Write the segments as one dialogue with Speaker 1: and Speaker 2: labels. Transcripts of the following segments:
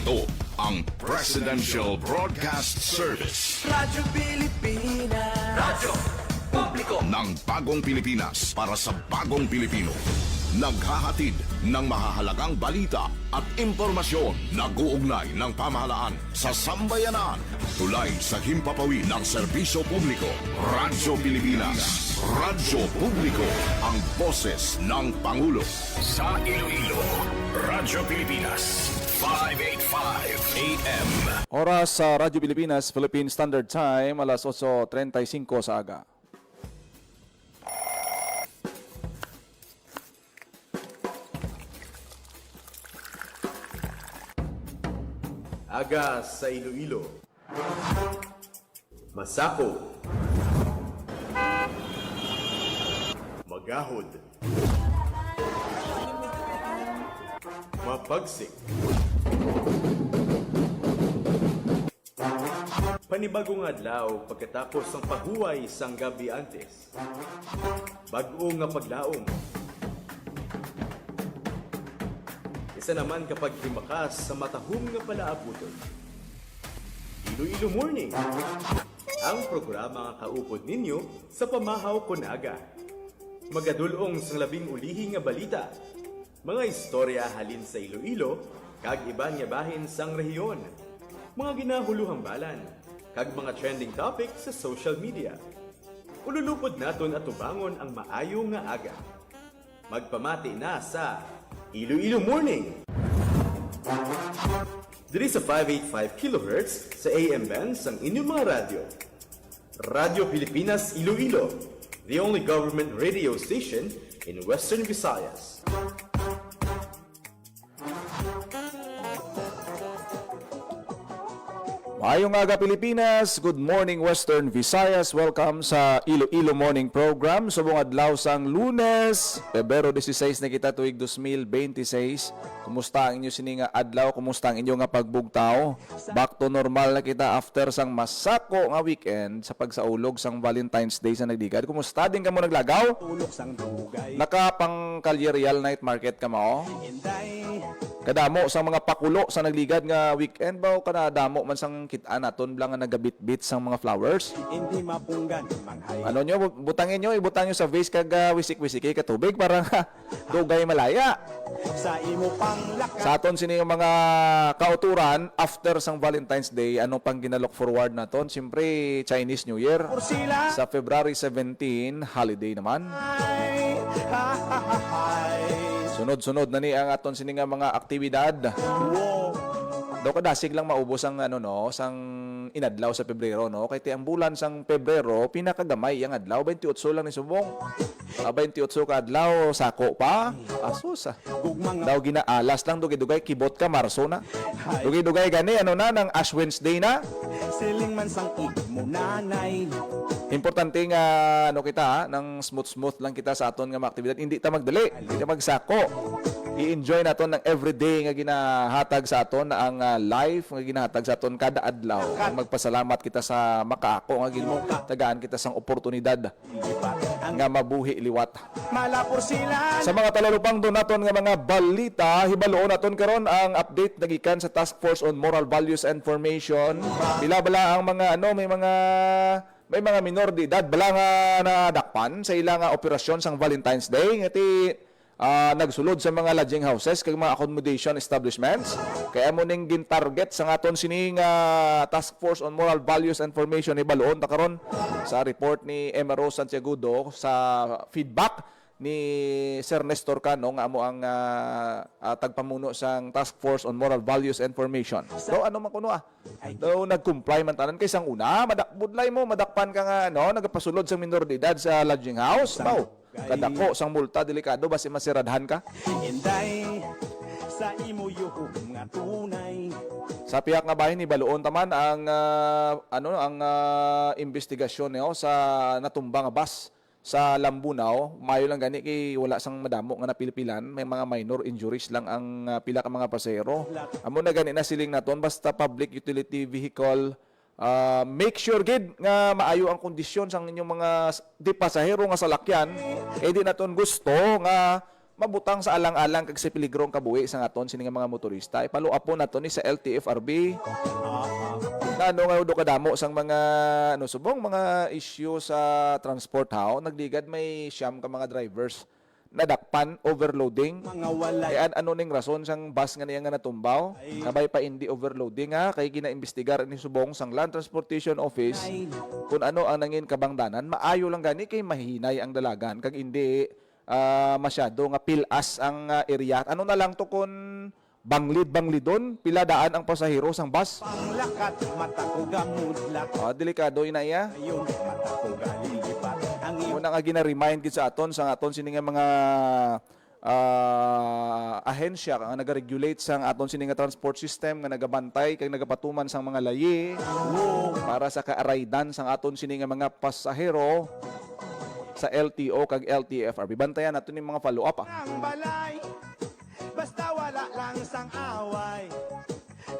Speaker 1: Ito ang Presidential Broadcast Service.
Speaker 2: Radyo Pilipinas. Radyo Publiko
Speaker 1: Ng bagong Pilipinas para sa bagong Pilipino. Naghahatid ng mahahalagang balita at impormasyon na guugnay ng pamahalaan sa sambayanan. Tulay sa himpapawid ng serbisyo publiko. Radyo Pilipinas. Radyo Publiko. Ang boses ng Pangulo. Sa Iloilo, Radyo Pilipinas. 585 AM.
Speaker 3: Oras sa Radyo Pilipinas, Philippine Standard Time, alas 8:35 sa aga.
Speaker 4: Aga sa Iloilo. Masako. Magahod. Mapagsik. Panibagong adlaw pagkatapos ng paghuway sang gabi antes. Bag-o nga paglaom. Isa naman kapag himakas sa matahom nga palaabuton. Iloilo Morning, ang programa nga kaupod ninyo sa pamahaw kunaga. Magadulong sang labing ulihi nga balita, mga istorya halin sa Iloilo, kag iba nga bahin sang rehiyon, mga ginahuluhang balan, kag mga trending topic sa social media. Ululupod naton at tubangon ang maayo nga aga. Magpamati na sa Iloilo Morning. Diri sa 585 kHz sa AM bands ang inyong mga radyo. Radyo Pilipinas Iloilo, the only government radio station in Western Visayas.
Speaker 3: Maayong aga Pilipinas, good morning Western Visayas. Welcome sa Iloilo Morning Program. Subong adlaw sang Lunes, Pebrero 16 na kita tuig 2026. Kumusta ang inyo sininga adlaw? Kumusta ang inyo nga pagbugtaw? Back to normal na kita after sang masako nga weekend sa pagsaulog sang Valentine's Day sa nagdigad. Kumusta din ka mo naglagaw? Nakapang Calyerial Night Market ka mo? Kadamo sa mga pakulo sa nagligad nga weekend ba o kadamo man sang kitaan naton lang nga nagabit-bit sang mga flowers.
Speaker 5: Hindi mapunggan manghay.
Speaker 3: Ano nyo, butangin nyo, ibutang nyo sa vase kag wisik-wisik ka tubig para tugay malaya.
Speaker 5: Sa imo pang lakas.
Speaker 3: Sa aton sini yung mga kauturan after sang Valentine's Day, ano pang ginalook forward naton? Siyempre Chinese New Year.
Speaker 5: Sila
Speaker 3: Sa February 17, holiday naman.
Speaker 5: ay
Speaker 3: Sunod-sunod na ni ang aton sini nga mga aktibidad. Daw kadasig lang maubos ang ano no, sang inadlaw sa Pebrero no. Kay ti ang bulan sang Pebrero pinakagamay ang adlaw 28 lang ni subong. 28 ka adlaw sako pa. Asus. Daw ginaalas lang dugay-dugay kibot ka Marso na. Dugay-dugay gani ano na nang Ash Wednesday na.
Speaker 5: siling man sang imo nanay.
Speaker 3: Importante nga ano kita ha, nang smooth lang kita sa aton nga mga aktibidad. Hindi ta magdali, hindi ta magsako. I-enjoy naton ng everyday nga ginahatag sa aton na ang life nga ginahatag sa aton kada adlaw. Magpasalamat kita sa makaako nga ginmo tagaan kita sang oportunidad nga mabuhi liwat.
Speaker 5: Malapor sila
Speaker 3: Sa mga talalupang donaton nga mga balita, hibaluon naton karon ang update nagikan sa Task Force on Moral Values and Formation. Pila bala ang mga ano may mga minor de edad bala nga nadakpan sa ilang operasyon sang Valentine's Day ngati nagsulod sa mga lodging houses kag mga accommodation establishments kaya mo ning gin-target sa aton sining Task Force on Moral Values and Formation hibaluon ta karon sa report ni Emma Rose Santiagudo sa feedback ni Sir Nestor Cano nga amo ang tagpamuno sang Task Force on Moral Values and Formation. So ano man kuno daw nag-comply man tanan kay sang una budlay mo madakpan ka nga ano nagapasulod sa minor de edad sa lodging house. Kadako sang multa delikado basi masiradhan ka.
Speaker 5: Inday sa imo yuhong nga tunay.
Speaker 3: Sa piyak nga bahin ni baluon taman ang investigasyon niyo sa natumbang nga bus sa Lambunaw. Mayo lang gani kay wala sang madamo nga napilpilan, may mga minor injuries lang ang pila ka mga pasahero. Amo na gani na siling naton basta public utility vehicle. Make sure gid nga maayo ang kondisyon sang inyong mga di pasahero nga salakyan kay di naton gusto nga mabutang sa alang-alang kag sa peligrong kabuhi sa aton sini nga mga motorista. Ipalo po nato ni sa LTFRB. Na ano nga do kadamo sang mga ano subong mga issue sa transport how nagligad may siyam ka mga drivers nadakpan overloading.
Speaker 5: Mga walay
Speaker 3: Kaya ano ning rason sang bus nga niya nga natumbaw? Kabay pa hindi overloading ha kay ginaimbestigar ni subong sang Land Transportation Office kung ano ang nangin kabangdanan. Maayo lang gani kay mahinay ang dalagan kag hindi masyado nga pilas ang area. Ano na lang to kun banglidon pila daan ang pasahero sang bus.
Speaker 5: panglakat, mata ko gamudlak.
Speaker 3: Delikado ina iya.
Speaker 5: Ayun, mata ko galilipat. Ang iyong
Speaker 3: Una nga gina-remind gid sa aton sini nga mga ahensya nga nagaregulate sang aton sini nga transport system nga nagabantay kag nagapatuman sang mga layi para sa kaaraydan sang aton sini nga mga pasahero sa LTO kag LTFRB. Bantayan nato ning mga follow-up
Speaker 5: ang balay, basta wala lang sang away.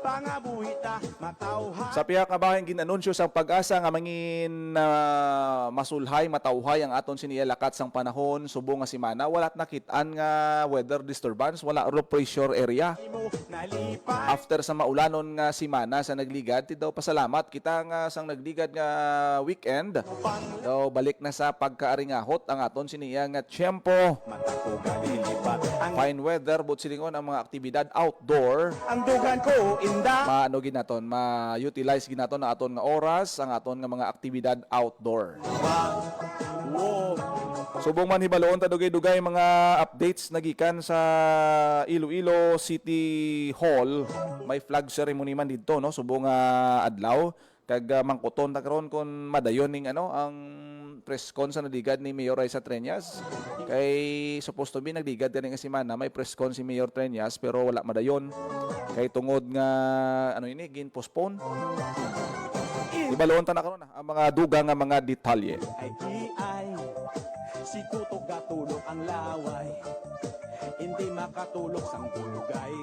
Speaker 5: Pangabuhita, matawhan.
Speaker 3: Sa piyak nga bahin ginanunsyo sa pag-asa nga mangin masulhay matawhay ang aton siniyalakat sang panahon subong nga semana walat nakitaan nga weather disturbance wala low pressure area.
Speaker 5: Mo nalipat.
Speaker 3: After sa maulanon nga semana sa nagligad ti daw pasalamat kita nga sang nagligad nga weekend daw balik na sa pagkaaringahot ang aton siniya nga tiyempo.
Speaker 5: Mata ko galilipat.
Speaker 3: Fine weather but silingon ang mga aktibidad outdoor
Speaker 5: Ang dugan ko inda.
Speaker 3: maano ginaton ma-utilize ginaton na aton nga oras ang aton nga mga aktibidad outdoor.
Speaker 5: Wow.
Speaker 3: Subong man hibaloon ta dugay-dugay mga updates nagikan sa Iloilo City Hall. May flag ceremony man didto no subong adlaw kag mangkuton ta karon kon madayon ning ano ang press con sa nadigad ni Mayor Raisa Treñas. Kay supposed to be nagdigad din nga semana may press con si Mayor Treñas pero wala madayon. Kay tungod nga ano ini gin postpone. Ibaloon ta na karon ang mga dugang nga mga detalye.
Speaker 5: Ay, si Tutok gatulog ang laway. Hindi makatulog sang bulugay.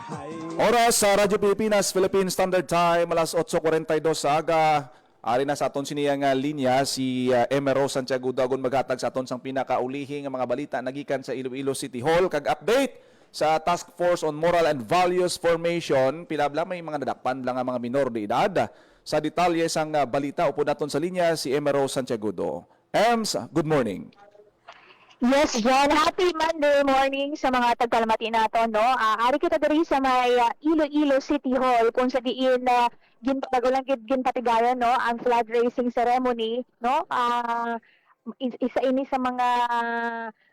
Speaker 5: Hay,
Speaker 3: Oras sa Radyo Pilipinas, Philippine Standard Time, alas 8:42 sa aga. Ari na sa aton siniya nga linya si Emero Santiago Dagon maghatag sa aton sang pinakaulihing nga mga balita nagikan sa Iloilo City Hall kag update sa Task Force on Moral and Values Formation. Pilabla may mga nadakpan lang ang mga minor de edad. Sa detalye sang balita upo naton sa linya si Emero Santiago Do. Ems, good morning.
Speaker 6: Yes, John. Happy Monday morning sa mga tagkalamati nato, no? Ari kita diri sa may Iloilo City Hall kung sa diin ginpatagulang ginpatigayon, no, ang flag raising ceremony, no? Isa ini sa mga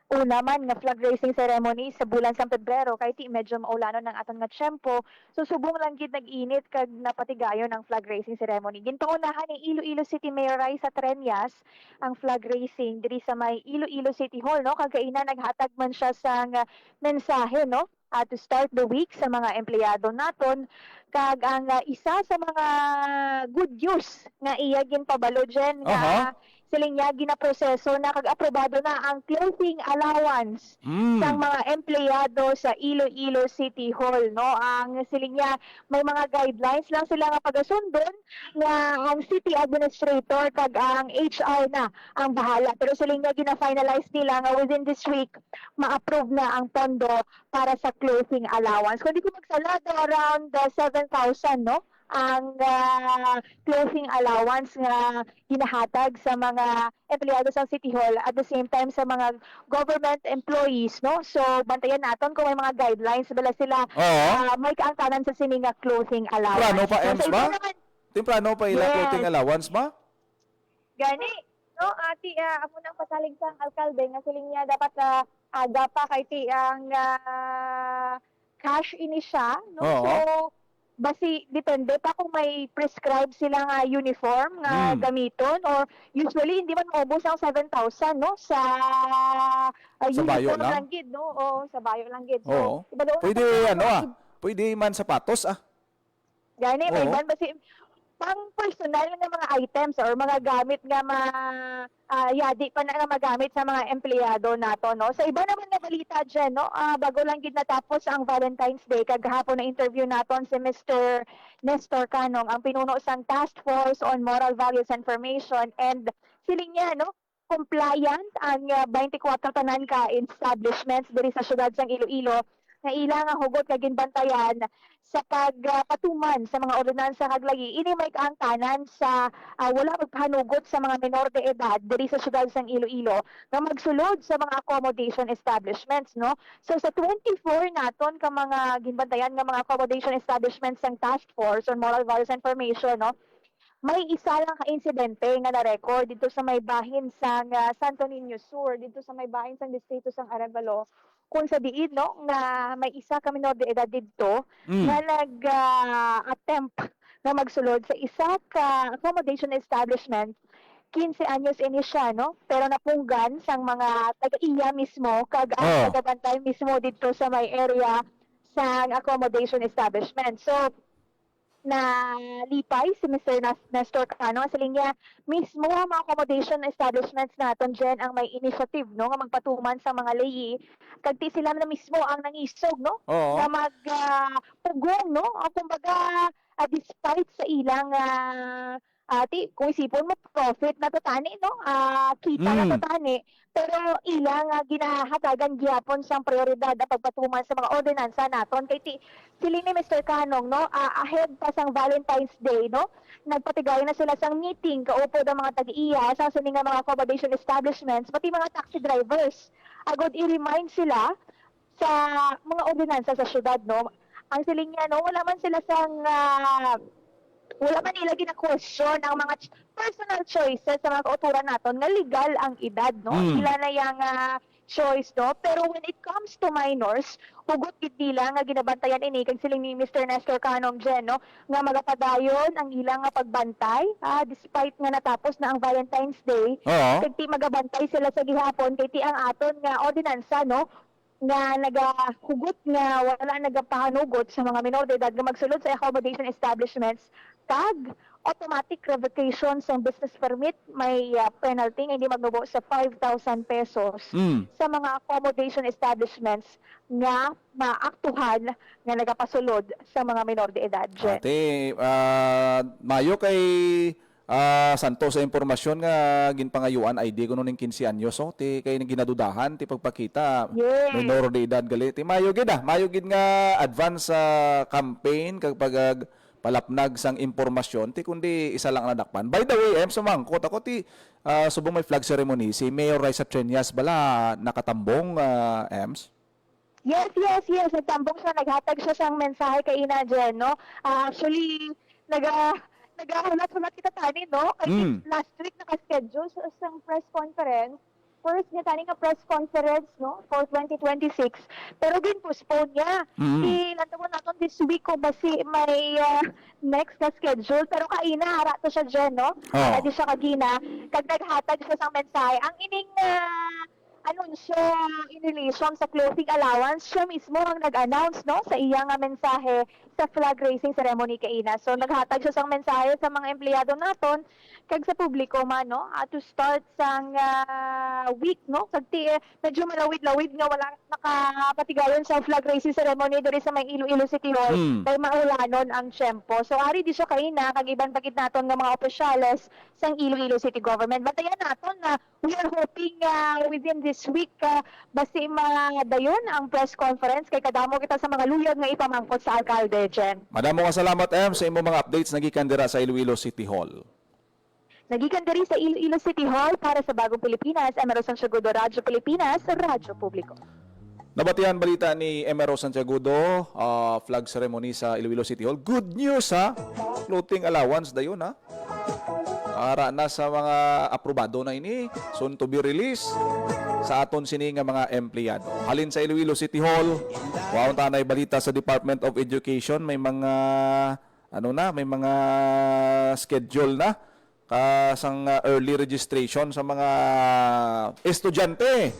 Speaker 6: una man nga flag raising ceremony sa bulan sa Pebrero kay ti medyo maulanon ng aton nga tiyempo. So subong lang gid nag-init kag napatigayon ang flag raising ceremony. Ginpaunahan ni Iloilo City Mayor Raisa Treñas ang flag raising diri sa may Iloilo City Hall, no? Kagaina naghatag man siya sang mensahe, no? To start the week sa mga empleyado naton kag ang isa sa mga good news nga iya ginpabalo dyan nga siling niya ginaproseso na kag-aprobado na ang clothing allowance sa mga empleyado sa Iloilo City Hall, no? Ang siling niya may mga guidelines lang sila nga pagasundon nga ang city administrator kag ang HR na ang bahala, pero siling niya gina-finalize nila nga within this week ma-approve na ang pondo para sa clothing allowance. Kung di ko magsala, around 7,000, no? Ang clothing allowance nga ginahatag sa mga empleyado sa City Hall at the same time sa mga government employees, no? So bantayan naton kung may mga guidelines bala sila may kaangtanan sa sini nga clothing allowance.
Speaker 3: Temprano pa,
Speaker 6: So,
Speaker 3: Ems,
Speaker 6: sa iba
Speaker 3: ba?
Speaker 6: naman,
Speaker 3: Temprano pa ilang
Speaker 6: Yes.
Speaker 3: clothing allowance ba?
Speaker 6: gani, no? Ati ako nang pasalig sa alkalde nga siling niya dapat aga pa kay ti ang cash ini siya, no?
Speaker 3: Oo.
Speaker 6: So basi depende pa kung may prescribe sila nga uniform nga gamiton or usually hindi man maubos ang 7,000, no, sa
Speaker 3: bayo
Speaker 6: uniform
Speaker 3: lang?
Speaker 6: gid, no, o sa bayo lang gid.
Speaker 3: Oo.
Speaker 6: So iba daw
Speaker 3: Pwede
Speaker 6: na-
Speaker 3: pwede man sapatos
Speaker 6: Gani, may
Speaker 3: Oo.
Speaker 6: ban basi pang personal nga mga items or mga gamit nga yadi pa na nga magamit sa mga empleyado nato, no. Sa iba naman na balita dyan, no, bago lang gid natapos ang Valentine's Day kagahapon na interview naton si Mr. Nestor Canong, ang pinuno sang Task Force on Moral Values and Formation, and siling niya, no, compliant ang 24 tanan ka establishments diri sa syudad sang Iloilo nga ilang ang hugot kag ginbantayan sa pagpatuman sa mga ordinansa kag lagi. Ini may kaangtanan sa wala magpahanugot sa mga menor de edad diri sa syudad sang Iloilo nga magsulod sa mga accommodation establishments, no? So sa 24 naton ka mga ginbantayan nga mga accommodation establishments sang Task Force on Moral Values and Information, no? May isa lang ka insidente nga na-record dito sa may bahin sang Santo Niño Sur, dito sa may bahin sang distrito sang Arevalo, kung sa diin, no, nga may isa ka menor de edad dito na nag-attempt na magsulod sa isa ka accommodation establishment. 15 anyos ini siya, no? Pero napunggan sang mga taga-iya mismo, kag ang taga-bantay mismo dito sa may area sang accommodation establishment. So, na lipay si Mr. Nestor Cano sa linya mismo ang mga accommodation establishments naton dyan ang may initiative, no, nga magpatuman sa mga layi kag ti sila na mismo ang nangisog, no,
Speaker 3: Oo.
Speaker 6: na magpugong, no, o kumbaga despite sa ilang kung isipon mo profit na totani, no, kita na totani, pero ilang ginahatagan gyapon sang prioridad ang pagpatuman sa mga ordinansa naton kay sila ni Mr. Canong, no, ahead pa sang Valentine's Day, no, nagpatigay na sila sang meeting kaupo ng mga tag-iya sa sini nga mga accommodation establishments pati mga taxi drivers agod i-remind sila sa mga ordinansa sa syudad, no. Ang siling niya, no, wala man sila sang wala man nila gina-question ang mga personal choices sa mga kauturan naton nga legal ang edad, no. Sila na yang choice, no, pero when it comes to minors hugot gid nila nga ginabantayan ini kag siling ni Mr. Nestor Canong dyan, no, nga magapadayon ang ilang nga pagbantay despite nga natapos na ang Valentine's Day.
Speaker 3: Oo.
Speaker 6: Kag ti magabantay sila sa gihapon kay ti ang aton nga ordinansa, no, nga nagahugot nga wala nagapahanugot sa mga minor de edad nga magsulod sa accommodation establishments kag automatic revocation sa business permit, may penalty nga hindi magnubo sa 5,000 pesos sa mga accommodation establishments nga maaktuhan nga nagapasulod sa mga minor de edad.
Speaker 3: Ate, mayo kay santo sa impormasyon nga ginpangayuan ID ko noon 15 anyos, so ti kay ginadudahan ti pagpakita
Speaker 6: Yes.
Speaker 3: minor de edad gali ti mayo gid nga advance campaign kag palapnag sang impormasyon ti kundi isa lang nadakpan. By the way, sumangkot ako ti subong may flag ceremony si Mayor Raisa Trenyas bala nakatambong Ems.
Speaker 6: Yes. Nagtambong siya, naghatag siya sang mensahe kay ina dyan, no? Actually, nagahulat-hulat kita tani, no? Kay last week naka-schedule sa isang press conference. First niya tani nga press conference, no, for 2026. Pero gin-postpone niya. Ilantawan natin this week kung basi may next na schedule. Pero kaina, hara to siya dyan, no? Hara di siya kagina. Kag naghatag siya sang mensahe. Ang ining anunsyo in relation sa clothing allowance, siya mismo ang nag-announce, no, sa iyang mensahe sa flag raising ceremony kaina. So naghatag siya sang mensahe sa mga empleyado naton kag sa publiko man, no, to start sang week, no, kag medyo malawid-lawid nga wala nakapatigayon sa flag raising ceremony diri sa may Iloilo City Hall kay maulanon ang tiyempo. So ari di siya kaina kag iban pagit naton nga mga opisyales sang Iloilo City Government. Batayan naton na we are hoping within this week basi madayon ang press conference kay kadamo kita sa mga luyag nga ipamangkot sa alkalde dyan.
Speaker 3: Madamo nga salamat sa imong mga updates nagikan dira sa Iloilo City Hall.
Speaker 6: Nagikan diri sa Iloilo City Hall para sa Bagong Pilipinas, Emerson Santiagudo, Radyo Pilipinas, Radyo Publiko.
Speaker 3: Nabatihan balita ni Emero Santiagudo, flag ceremony sa Iloilo City Hall. Good news ha, clothing allowance dayon ha. Ara na sa mga aprobado na ini, soon to be released sa aton sini nga mga empleyado. Halin sa Iloilo City Hall, waon tanay balita sa Department of Education, may mga may mga schedule na kasang early registration sa mga estudyante.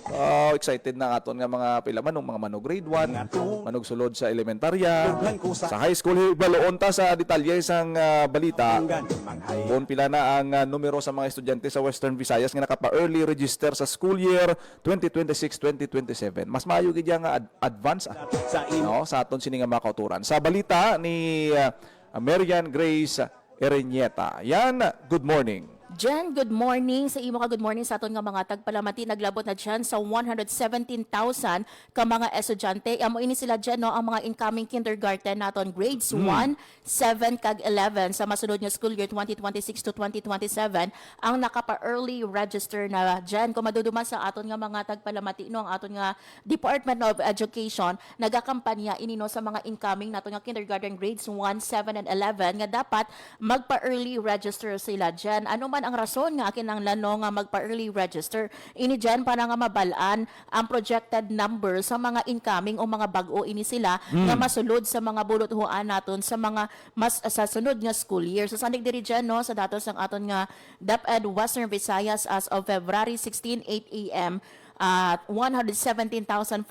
Speaker 3: Excited na aton nga mga pila manong mga manog grade 1, manog sulod sa elementarya, sa high school. Baloon ta sa detalye sang balita. Kung pila na ang numero sa mga estudyante sa Western Visayas nga nakapa-early register sa school year 2026-2027. Mas maayo gid nga advance no, sa aton sini nga mga kauturan. Sa balita ni Marian Grace Erenieta. Yan, good morning.
Speaker 7: Jen, good morning. Sa imo ka good morning sa aton nga mga tagpalamati. Naglabot na dyan sa 117,000 ka mga estudyante. Amo ini sila dyan, no, ang mga incoming kindergarten naton grades 1, 7, kag 11 sa masunod nga school year 2026 to 2027 ang nakapa-early register na dyan. Kung maduduman sa aton nga mga tagpalamati, no, ang aton nga Department of Education, nagakampanya ini, no, sa mga incoming naton nga kindergarten grades 1, 7, and 11 nga dapat magpa-early register sila dyan. Ano man ang rason nga akin ang lano nga magpa-early register? Ini dyan para nga mabalaan ang projected number sa mga incoming o mga bag-o ini sila nga masulod sa mga buluthuan naton sa mga sa sunod nga school year. So sandig diri dyan, no, sa datos ng aton nga DepEd Western Visayas as of February 16, 8 a.m. 117,527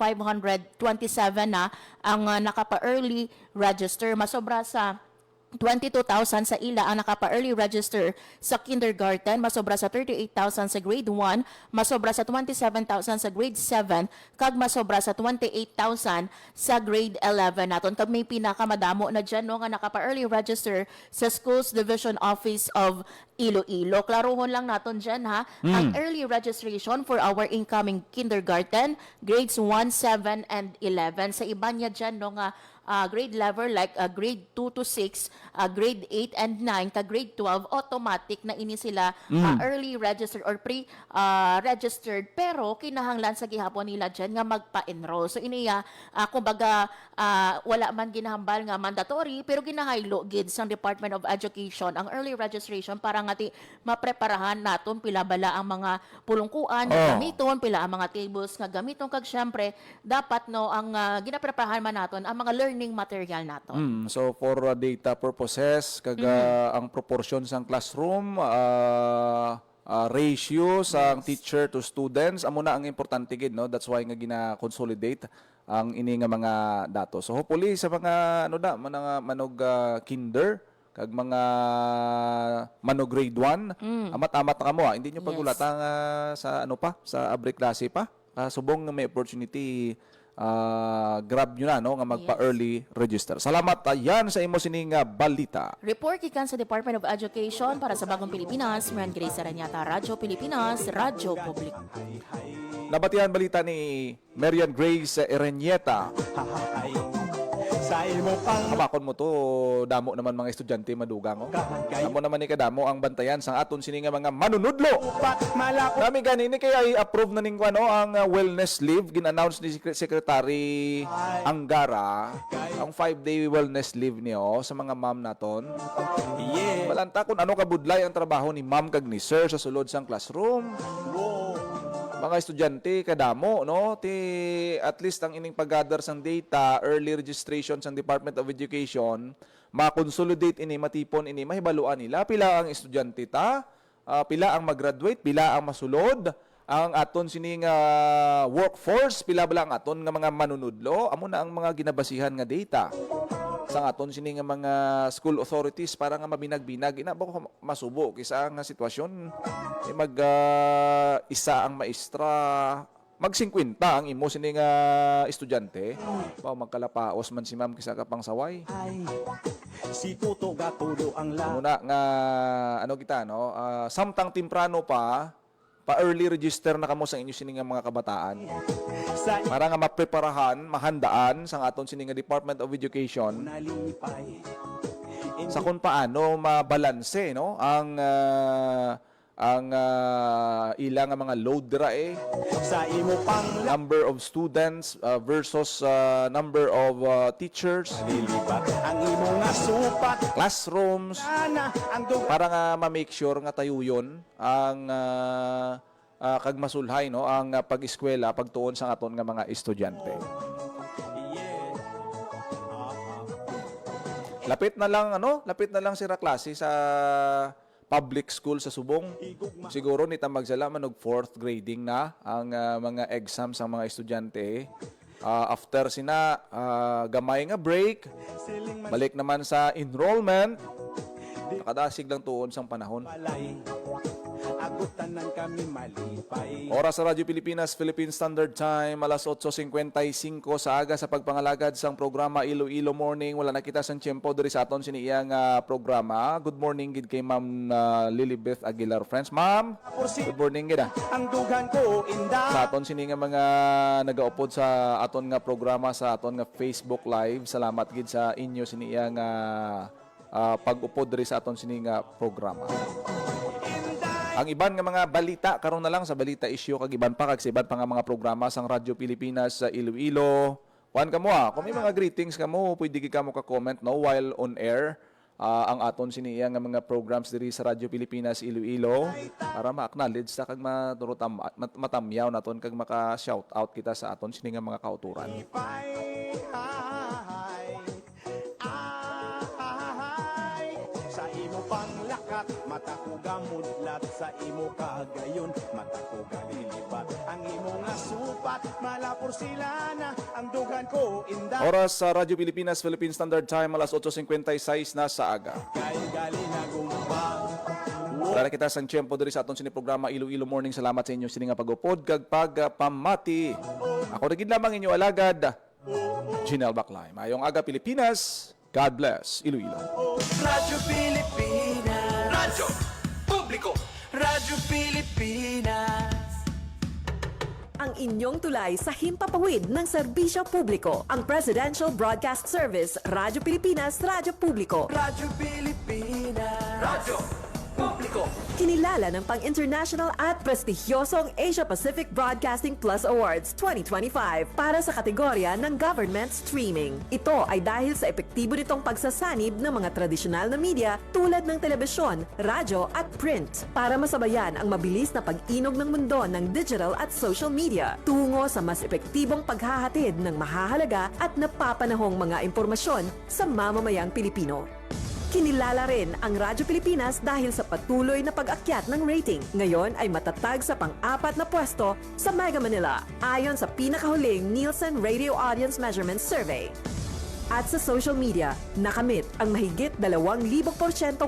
Speaker 7: na ang nakapa-early register. Masobra sa 22,000 sa ila ang nakapa-early register sa kindergarten, masobra sa 38,000 sa grade 1, masobra sa 27,000 sa grade 7, kag masobra sa 28,000 sa grade 11 naton. Kag may pinakamadamo na dyan, no, nga nakapa-early register sa Schools Division Office of Iloilo. Klarohon lang naton dyan, ha, ang early registration for our incoming kindergarten, grades 1, 7, and 11. Sa iba niya dyan, no, nga grade level like grade 2 to 6, grade 8 and 9, ka grade 12, automatic na ini sila early registered or pre-registered, pero kinahanglan sa gihapon nila dyan nga magpa-enroll. So iniya, kumbaga, wala man ginahambal nga mandatory, pero ginahaylo gid sa Department of Education ang early registration para nga ti mapreparahan naton pila bala ang mga pulungkuan nga gamiton, pila ang mga tables nga gamiton, kag syempre dapat, no, ang ginapreparahan man naton ang mga learning material naton.
Speaker 3: So for data purposes, kag ang proportion sang classroom, ratio sang teacher to students, amo na ang importante gid, no. That's why nga gina-consolidate ang ini nga mga datos. So hopefully sa mga mga manog kinder kag mga manog grade 1, amat-amat na kamo, hindi nyo pagulatan sa sa abri klase pa. Subong nga may opportunity, grab nyo na, no, nga magpa-early register. Salamat yan sa imo sining balita.
Speaker 7: Report ikan sa Department of Education para sa Bagong Pilipinas, Marian Grace Aranyata, Radyo Pilipinas, Radyo Publiko.
Speaker 3: Nabatihan balita ni Marian Grace Erenieta.
Speaker 5: Sa imo pang
Speaker 3: Kamakon mo to, damo naman mga estudyante madugang. Damo naman ni kadamo ang bantayan sa aton sini nga mga manunudlo.
Speaker 5: malako
Speaker 3: Nami ganini kaya i-approve na ning ang wellness leave gin-announce ni Secretary Angara ang 5-day wellness leave niyo sa mga ma'am naton.
Speaker 5: yeah.
Speaker 3: Balanta kung ano kabudlay ang trabaho ni ma'am kag ni sir sa sulod sang classroom. Mga estudyante kadamo, no, ti at least ang ining pag-gather sang data, early registration sang Department of Education, ma-consolidate ini, matipon ini, mahibaluan nila pila ang estudyante ta, pila ang mag-graduate, pila ang masulod, ang aton sining workforce, pila bala ang aton nga mga manunudlo, amo na ang mga ginabasihan nga data sa aton sini nga mga school authorities para nga mabinag-binag ina ba ko masubo kisa nga sitwasyon mag isa ang maestra mag 50 ang imo sini nga estudyante ba magkalapaos man si ma'am kisa ka pang saway
Speaker 5: Ay, si Tuto Gatulo ang la
Speaker 3: muna nga ano kita, no, samtang timprano pa early register na kamo sa inyo sini nga mga kabataan
Speaker 5: sa
Speaker 3: para nga mapreparahan, mahandaan sa aton sini nga Department of Education
Speaker 5: nalipay.
Speaker 3: sa kung paano mabalanse, no, ang ilang nga mga load dira
Speaker 5: Sa imo pang
Speaker 3: number of students versus number of teachers,
Speaker 5: lilipat ang imo nga supat
Speaker 3: classrooms,
Speaker 5: ana ang duga
Speaker 3: para nga ma-make sure nga tayo yun ang kag masulhay, no, ang pag-eskwela pagtuon sa aton nga mga estudyante. Lapit na lang sira klase sa public school sa Subong. Siguro nita magsala man og 4th grading na ang mga exams sa mga estudyante. After sina gamay nga break, balik naman sa enrollment. Nakadasig lang tuon sang panahon.
Speaker 5: balay ang sagutan ng kami malipay.
Speaker 3: Oras sa Radyo Pilipinas, Philippine Standard Time, alas 8:55 sa aga sa pagpangalagad sang programa Iloilo Morning. Wala nakita sang tiyempo diri sa aton siniyang programa. Good morning gid kay Ma'am Lilibeth Aguilar, friends. Ma'am, good morning gid.
Speaker 5: Ang dugan ko inda.
Speaker 3: Sa aton sini nga mga nagaupod sa aton nga programa sa aton nga Facebook Live. Salamat gid sa inyo siniyang pag-upod diri sa aton sini nga programa. Ang iban nga mga balita karon na lang sa balita issue kag iban pa kag sa iban pa nga mga programa sang Radyo Pilipinas sa Iloilo. Kuan kamo kung may mga greetings kamo, pwede gi kamo ka-comment no while on air. Ang aton siniya nga mga programs diri sa Radyo Pilipinas Iloilo para ma-acknowledge sa kag matamyaw naton kag maka-shout out kita sa aton sini nga mga kauturan.
Speaker 5: Sa imo panglakat mata ko gamudlat, sa imo kagayon mata ko galilibat. Ang imo nga supat malapor sila na, ang dugan ko inda.
Speaker 3: Oras sa Radyo Pilipinas Philippine Standard Time alas 8:56 na sa aga.
Speaker 5: Kay gali na gumbang.
Speaker 3: Para kita sang tiyempo diri sa aton sini programa Iloilo Morning. Salamat sa inyo sini nga pag-upod kag pagpamati. Ako ra gid lamang inyo alagad, Ginel Baclay. Mayong aga Pilipinas. God bless Iloilo.
Speaker 2: Radyo Pilipinas. Radyo Publiko. Radyo Pilipinas.
Speaker 8: Ang inyong tulay sa himpapawid ng serbisyo publiko. Ang Presidential Broadcast Service, Radyo Pilipinas, Radyo Publiko.
Speaker 2: Radyo Pilipinas. Radyo Publiko.
Speaker 8: Kinilala ng pang-international at prestigyosong Asia Pacific Broadcasting Plus Awards 2025 para sa kategorya ng Government Streaming. Ito ay dahil sa epektibo nitong pagsasanib ng mga tradisyonal na media tulad ng telebisyon, radyo at print para masabayan ang mabilis na pag-inog ng mundo ng digital at social media tungo sa mas epektibong paghahatid ng mahahalaga at napapanahong mga impormasyon sa mamamayang Pilipino. Kinilala rin ang Radyo Pilipinas dahil sa patuloy na pag-akyat ng rating. Ngayon ay matatag sa pang-apat na pwesto sa Mega Manila ayon sa pinakahuling Nielsen Radio Audience Measurement Survey. At sa social media, nakamit ang mahigit 2,000%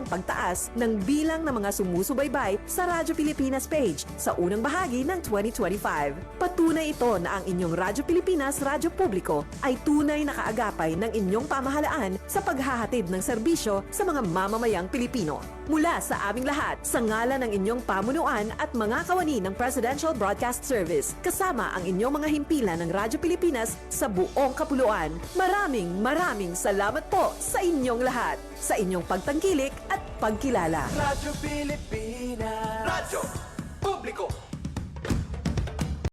Speaker 8: pagtaas ng bilang ng mga sumusubaybay sa Radyo Pilipinas page sa unang bahagi ng 2025. Patunay ito na ang inyong Radyo Pilipinas Radyo Publiko ay tunay na kaagapay ng inyong pamahalaan sa paghahatid ng serbisyo sa mga mamamayang Pilipino. Mula sa aming lahat, sa ngalan ng inyong pamunuan at mga kawani ng Presidential Broadcast Service, kasama ang inyong mga himpilan ng Radyo Pilipinas sa buong kapuluan. Maraming salamat po sa inyong lahat, sa inyong pagtangkilik at pagkilala.
Speaker 2: Radyo Pilipinas. Radyo Publiko.